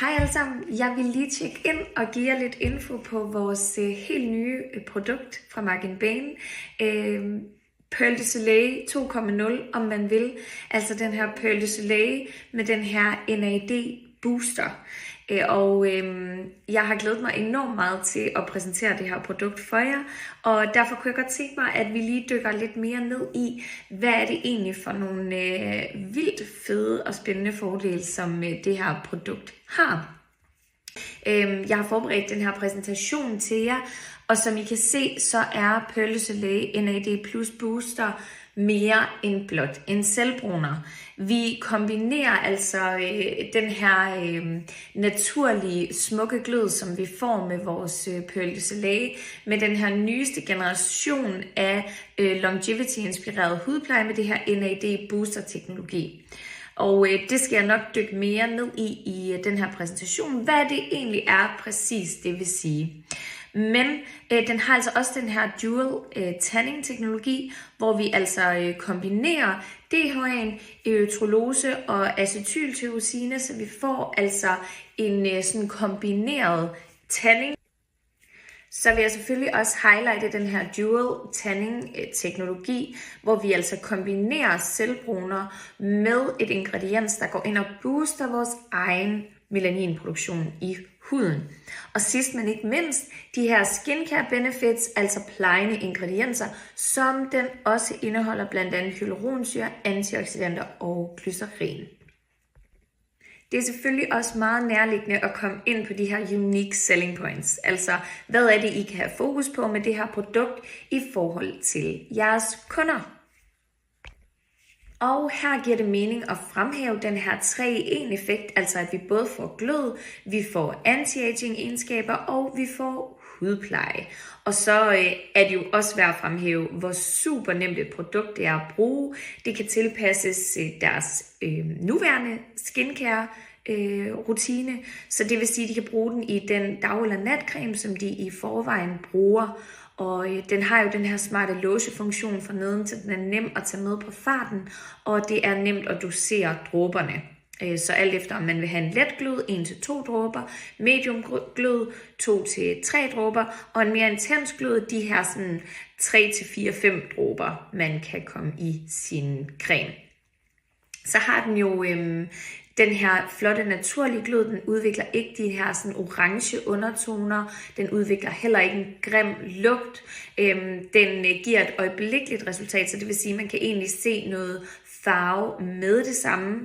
Hej alle sammen, jeg vil lige tjekke ind og give jer lidt info på vores helt nye produkt fra Mark & Bane. Pearl de Soleil 2.0, om man vil. Altså den her Pearl de Soleil med den her NAD booster. Jeg har glædet mig enormt meget til at præsentere det her produkt for jer, og derfor kunne jeg godt tænke mig, at vi lige dykker lidt mere ned i, hvad er det egentlig for nogle vildt fede og spændende fordele, som det her produkt har. Jeg har forberedt den her præsentation til jer, og som I kan se, så er Pearl de Soleil NAD Plus Booster mere end blot en selvbruner. Vi kombinerer altså den her naturlige smukke glød, som vi får med vores Pearl de Soleil, med den her nyeste generation af longevity-inspireret hudpleje med det her NAD Booster teknologi. Og det skal jeg nok dykke mere ned i den her præsentation, hvad det egentlig er præcis, det vil sige. Men den har altså også den her dual tanning teknologi, hvor vi altså kombinerer DHA'en, erythrolose og acetyltyrosin, så vi får altså en sådan kombineret tanning. Så vil jeg selvfølgelig også highlighte den her dual tanning teknologi, hvor vi altså kombinerer selvbruner med et ingrediens, der går ind og booster vores egen melaninproduktion i huden. Og sidst men ikke mindst, de her skincare benefits, altså plejende ingredienser, som den også indeholder blandt andet hyaluronsyre, antioxidanter og glycerin. Det er selvfølgelig også meget nærliggende at komme ind på de her unique selling points. Altså, hvad er det, I kan have fokus på med det her produkt i forhold til jeres kunder? Og her giver det mening at fremhæve den her 3-i-1-effekt, altså at vi både får glød, vi får anti-aging egenskaber og vi får hudpleje. Og så er det jo også værd at fremhæve, hvor super nemt et produkt det er at bruge. Det kan tilpasses deres nuværende skincare rutine, så det vil sige, at de kan bruge den i den dag- eller natcreme, som de i forvejen bruger. Og den har jo den her smarte låsefunktion fra neden, så den er nem at tage med på farten, og det er nemt at dosere dråberne. Så alt efter om man vil have en let glød, 1-2 dråber, medium glød, 2-3 dråber, og en mere intens glød, de her sådan 3-4-5 dråber, man kan komme i sin creme. Så har den jo den her flotte naturlige glød, den udvikler ikke de her sådan orange undertoner, den udvikler heller ikke en grim lugt, den giver et øjeblikkeligt resultat, så det vil sige, at man kan egentlig se noget farve med det samme,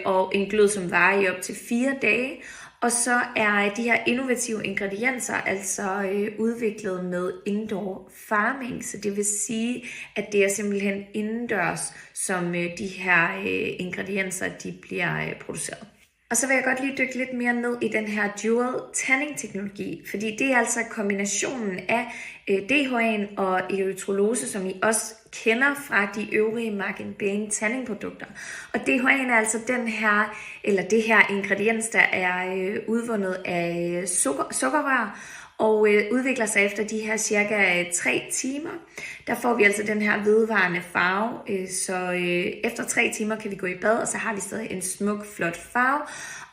og en glød, som varer i op til 4 dage. Og så er de her innovative ingredienser altså udviklet med indoor farming, så det vil sige, at det er simpelthen indendørs, som de her ingredienser de bliver produceret. Og så vil jeg godt lige dykke lidt mere ned i den her dual tanning teknologi, fordi det er altså kombinationen af DHA'en og erythrolose, som I også kender fra de øvrige Mark & Bane tanning produkter. Og DHA'en er altså den her, eller det her ingrediens, der er udvundet af sukkerrør, og udvikler sig efter de her cirka 3 timer. Der får vi altså den her vedvarende farve, så efter 3 timer kan vi gå i bad, og så har vi stadig en smuk, flot farve.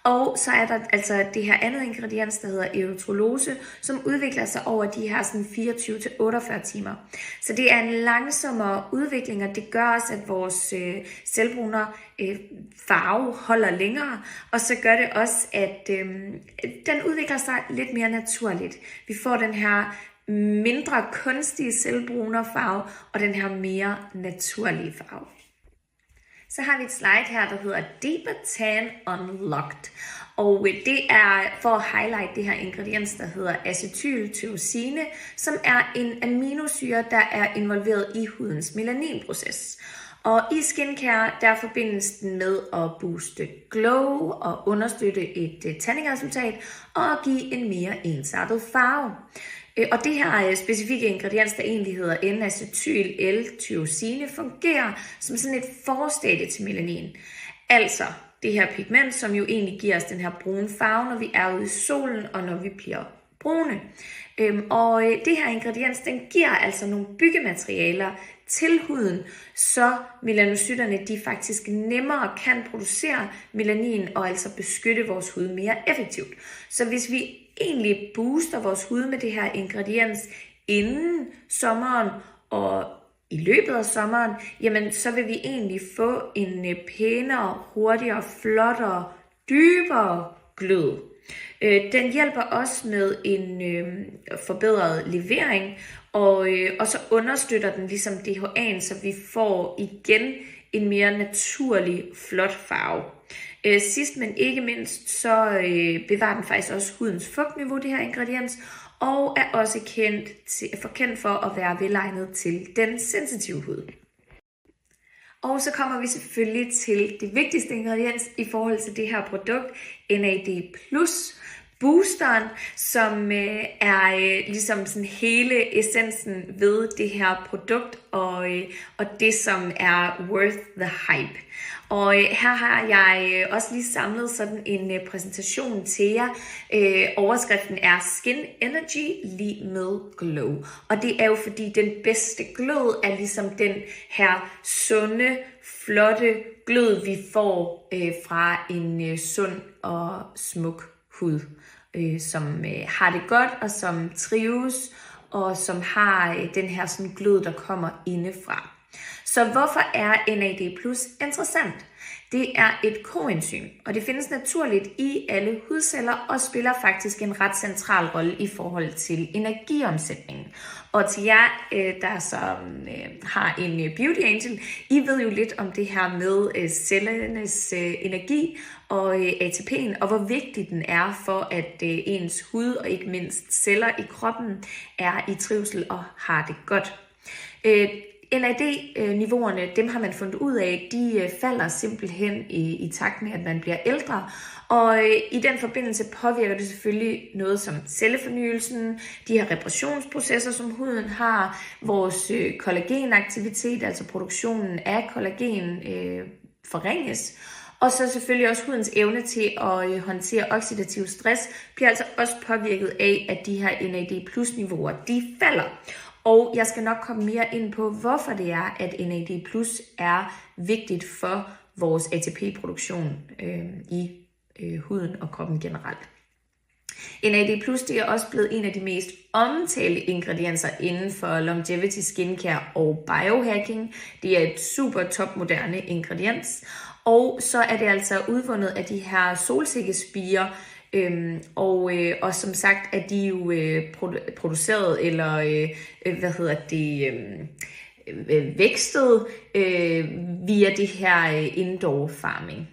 Og så er der altså det her andet ingrediens, der hedder erythrolose, som udvikler sig over de her sådan 24-48 timer. Så det er en langsommere udvikling, og det gør også, at vores selvbruner farve holder længere. Og så gør det også, at den udvikler sig lidt mere naturligt. Vi får den her mindre kunstige selvbruner farve, og den her mere naturlige farve. Så har vi et slide her, der hedder Deeper Tan Unlocked. Og det er for at highlight det her ingrediens, der hedder acetyltyrosin, som er en aminosyre, der er involveret i hudens melaninproces. Og i skincare, der forbindes den med at booste glow og understøtte et tanningresultat og give en mere ensartet farve. Og det her specifikke ingrediens, der egentlig hedder N-acetyl-L-tyrosin, fungerer som sådan et forstadie til melanin. Altså det her pigment, som jo egentlig giver os den her brune farve, når vi er ude i solen og når vi bliver brune. Og det her ingrediens, den giver altså nogle byggematerialer til huden, så melanocytterne de faktisk nemmere kan producere melanin og altså beskytte vores hud mere effektivt. Så hvis vi egentlig booster vores hud med det her ingrediens inden sommeren og i løbet af sommeren, jamen så vil vi egentlig få en pænere, hurtigere, flottere, dybere glød. Den hjælper også med en forbedret levering, og så understøtter den ligesom DHA'en, så vi får igen en mere naturlig, flot farve. Sidst men ikke mindst, så bevarer den faktisk også hudens fugtniveau, det her ingrediens, og er også kendt for at være velegnet til den sensitive hud. Og så kommer vi selvfølgelig til det vigtigste ingrediens i forhold til det her produkt, NAD+, boosteren, som er ligesom sådan hele essensen ved det her produkt, og det som er worth the hype. Og her har jeg også lige samlet sådan en præsentation til jer. Overskriften er Skin Energy lige med glow. Og det er jo fordi den bedste glød er ligesom den her sunde, flotte glød, vi får fra en sund og smuk hud, som har det godt og som trives og som har den her sådan glød, der kommer indefra. Så hvorfor er NAD+ interessant? Det er et koenzym, og det findes naturligt i alle hudceller og spiller faktisk en ret central rolle i forhold til energiomsætningen. Og til jer, der som har en Beauty Angel, I ved jo lidt om det her med cellernes energi og ATP'en, og hvor vigtig den er for, at ens hud og ikke mindst celler i kroppen er i trivsel og har det godt. NAD-niveauerne, dem har man fundet ud af, de falder simpelthen i takt med, at man bliver ældre. Og i den forbindelse påvirker det selvfølgelig noget som cellefornyelsen, de her reparationsprocesser, som huden har, vores kollagenaktivitet, altså produktionen af kollagen forringes. Og så selvfølgelig også hudens evne til at håndtere oxidativ stress bliver altså også påvirket af, at de her NAD+-niveauer, de falder. Og jeg skal nok komme mere ind på, hvorfor det er, at NAD+ er vigtigt for vores ATP-produktion i huden og kroppen generelt. NAD+ det er også blevet en af de mest omtalte ingredienser inden for longevity skincare og biohacking. Det er et super topmoderne ingrediens. Og så er det altså udvundet af de her solsikkespirer, og som sagt er de jo produceret eller vækstet via det her indoor farming.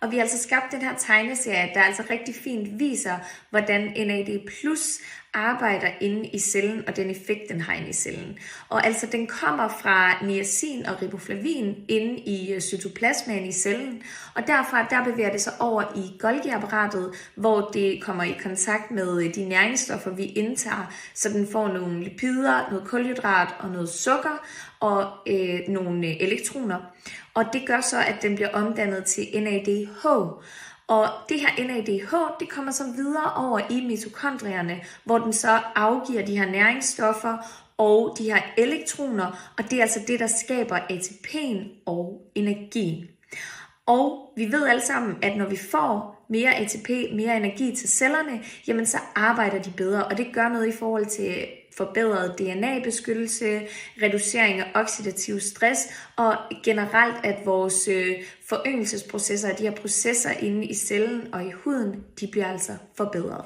Og vi har altså skabt den her tegneserie, der altså rigtig fint viser, hvordan NAD+ arbejder inde i cellen, og den effekt, den har inde i cellen. Og altså, den kommer fra niacin og riboflavin inde i cytoplasmaen i cellen, og derfra, der bevæger det sig over i Golgi-apparatet, hvor det kommer i kontakt med de næringsstoffer, vi indtager, så den får nogle lipider, noget kulhydrat og noget sukker, og nogle elektroner. Og det gør så, at den bliver omdannet til NADH. Og det her NADH, det kommer så videre over i mitokondrierne, hvor den så afgiver de her næringsstoffer og de her elektroner, og det er altså det, der skaber ATP'en og energien. Og vi ved alle sammen, at når vi får mere ATP, mere energi til cellerne, jamen så arbejder de bedre, og det gør noget i forhold til forbedret DNA-beskyttelse, reducering af oxidativ stress, og generelt at vores foryngelsesprocesser, de her processer inde i cellen og i huden, de bliver altså forbedret.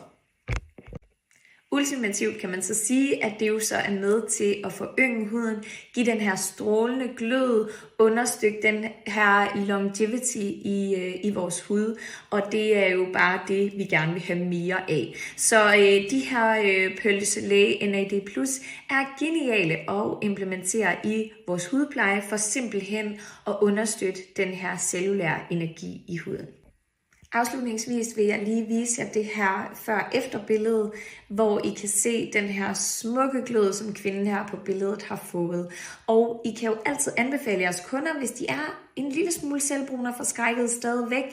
Ultimativt kan man så sige, at det jo så er med til at forynge huden, give den her strålende glød, understøtte den her longevity i vores hud, og det er jo bare det, vi gerne vil have mere af. Så de her Pearl du Soleil NAD+ er geniale at implementere i vores hudpleje for simpelthen at understøtte den her cellulære energi i huden. Afslutningsvis vil jeg lige vise jer det her før-efter billede, hvor I kan se den her smukke glød, som kvinden her på billedet har fået. Og I kan jo altid anbefale jeres kunder, hvis de er en lille smule selvbrune og forskrækket stadigvæk,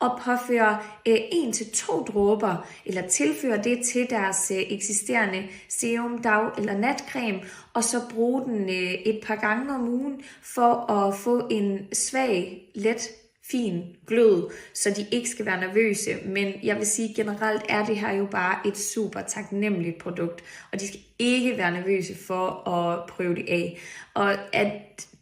og påføre 1-2 dråber, eller tilføre det til deres eksisterende serum, dag- eller natcreme, og så bruge den et par gange om ugen, for at få en svag, let, fin glød, så de ikke skal være nervøse. Men jeg vil sige, generelt er det her jo bare et super taknemmeligt produkt, og de skal ikke være nervøse for at prøve det af. Og at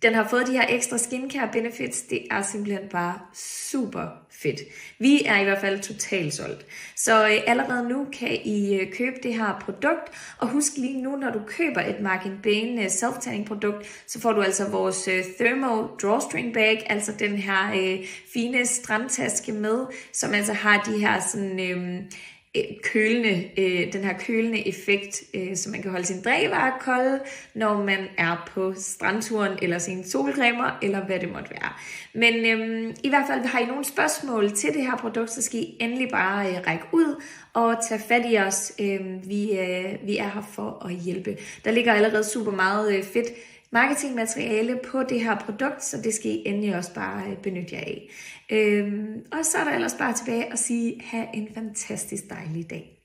den har fået de her ekstra skincare benefits, det er simpelthen bare super fedt. Vi er i hvert fald totalt solgt. Så allerede nu kan I købe det her produkt, og husk lige nu, når du køber et Mark & Bane self-tanning produkt, så får du altså vores Thermo Drawstring Bag, altså den her fine strandtaske med, som altså har de her sådan den her kølende effekt, så man kan holde sin drikkevarer kolde, når man er på strandturen, eller sine solcremer, eller hvad det måtte være. Men i hvert fald, har I nogle spørgsmål til det her produkt, så skal I endelig bare række ud og tage fat i os. Vi er her for at hjælpe. Der ligger allerede super meget fedt marketingmateriale på det her produkt, så det skal I endelig også bare benytte jer af. Og så er der ellers bare tilbage at sige, have en fantastisk dejlig dag.